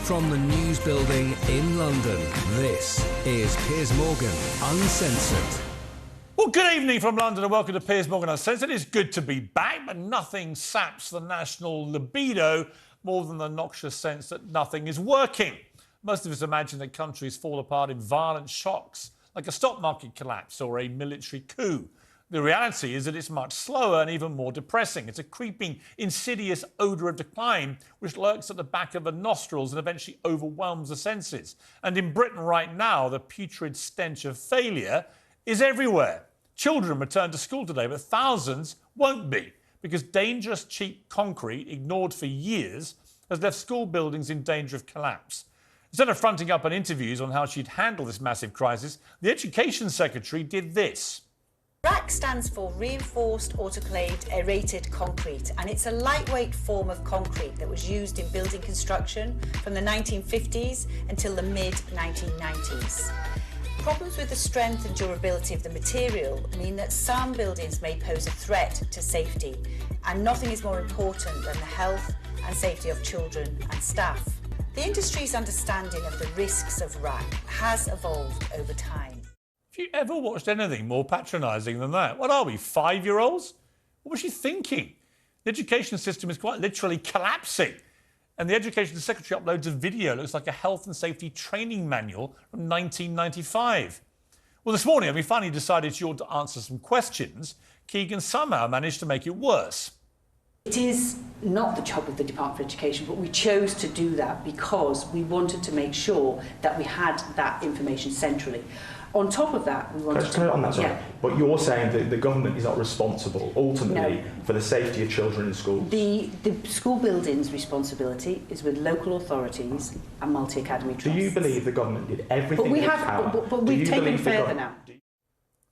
From the news building in London, this is Piers Morgan Uncensored. Well, good evening from London and welcome to Piers Morgan Uncensored. It's good to be back, but nothing saps the national libido more than the noxious sense that nothing is working. Most of us imagine that countries fall apart in violent shocks, like a stock market collapse or a military coup. The reality is that it's much slower and even more depressing. It's a creeping, insidious odour of decline which lurks at the back of the nostrils and eventually overwhelms the senses. And in Britain right now, the putrid stench of failure is everywhere. Children return to school today, but thousands won't be, because dangerous, cheap concrete, ignored for years, has left school buildings in danger of collapse. Instead of fronting up on interviews on how she'd handle this massive crisis, the Education Secretary did this. RAC stands for Reinforced Autoclaved Aerated Concrete, and it's a lightweight form of concrete that was used in building construction from the 1950s until the mid-1990s. Problems with the strength and durability of the material mean that some buildings may pose a threat to safety, and nothing is more important than the health and safety of children and staff. The industry's understanding of the risks of RAC has evolved over time. Have you ever watched anything more patronising than that? What are we, 5-year-olds? What was she thinking? The education system is quite literally collapsing. And the Education Secretary uploads a video that looks like a health and safety training manual from 1995. Well, this morning, when we finally decided she ought to answer some questions, Keegan somehow managed to make it worse. It is not the job of the Department for Education, but we chose to do that because we wanted to make sure that we had that information centrally. On top of that, we wanted to... on that, sorry. Yeah. But you're saying that the government is not responsible, ultimately, for the safety of children in schools? The school building's responsibility is with local authorities and multi-academy trusts. Do you believe the government did everything in its power? But we've taken further now.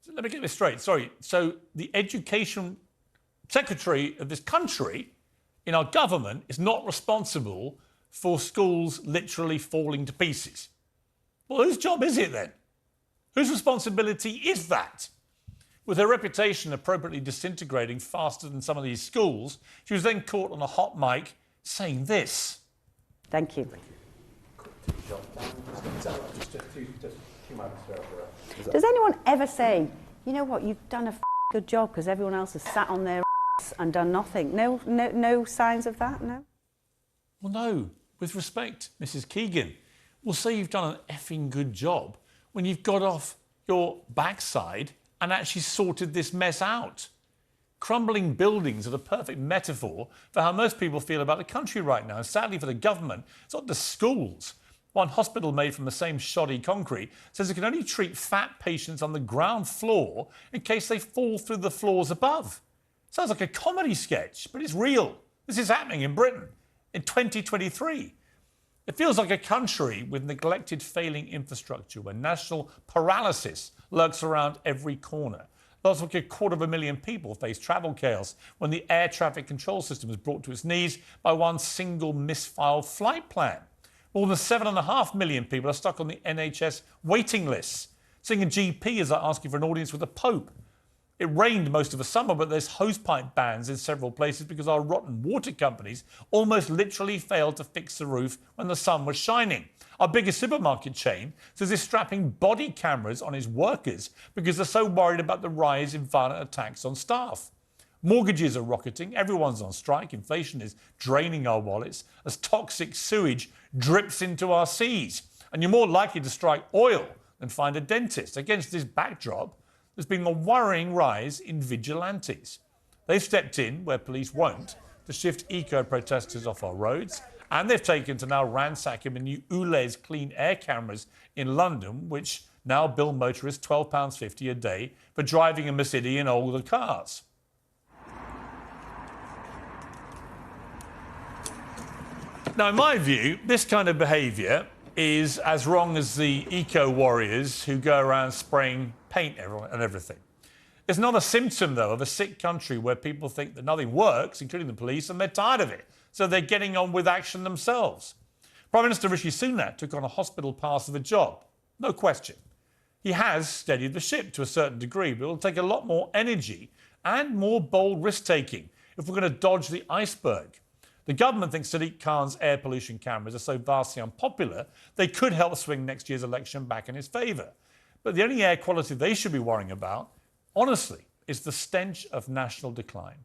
So let me get this straight, sorry. So the Education Secretary of this country, in our government, is not responsible for schools literally falling to pieces. Well, whose job is it then? Whose responsibility is that? With her reputation appropriately disintegrating faster than some of these schools, she was then caught on a hot mic saying this. Thank you. Does anyone ever say, you know what, you've done a good job because everyone else has sat on their and done nothing? No signs of that, no? Well, no. With respect, Mrs. Keegan, we'll say you've done an effing good job when you've got off your backside and actually sorted this mess out. Crumbling buildings are the perfect metaphor for how most people feel about the country right now. And sadly for the government, it's not the schools. One hospital made from the same shoddy concrete says it can only treat fat patients on the ground floor in case they fall through the floors above. Sounds like a comedy sketch, but it's real. This is happening in Britain in 2023. It feels like a country with neglected, failing infrastructure where national paralysis lurks around every corner. Lots like 250,000 people face travel chaos when the air traffic control system is brought to its knees by one single misfiled flight plan. More than 7.5 million people are stuck on the NHS waiting lists. Seeing a GP is like asking for an audience with the Pope. It rained most of the summer, but there's hosepipe bans in several places because our rotten water companies almost literally failed to fix the roof when the sun was shining. Our biggest supermarket chain says it's strapping body cameras on its workers because they're so worried about the rise in violent attacks on staff. Mortgages are rocketing, everyone's on strike, inflation is draining our wallets as toxic sewage drips into our seas. And you're more likely to strike oil than find a dentist. Against this backdrop, there's been a worrying rise in vigilantes. They've stepped in where police won't to shift eco-protesters off our roads, and they've taken to now ransacking the new ULEZ clean air cameras in London, which now bill motorists £12.50 a day for driving a Mercedes in older cars. Now, in my view, this kind of behaviour is as wrong as the eco-warriors who go around spraying paint and everything. It's not a symptom, though, of a sick country where people think that nothing works, including the police, and they're tired of it. So they're getting on with action themselves. Prime Minister Rishi Sunak took on a hospital pass of a job. No question. He has steadied the ship to a certain degree, but it'll take a lot more energy and more bold risk-taking if we're going to dodge the iceberg. The government thinks Sadiq Khan's air pollution cameras are so vastly unpopular, they could help swing next year's election back in his favour. But the only air quality they should be worrying about, honestly, is the stench of national decline.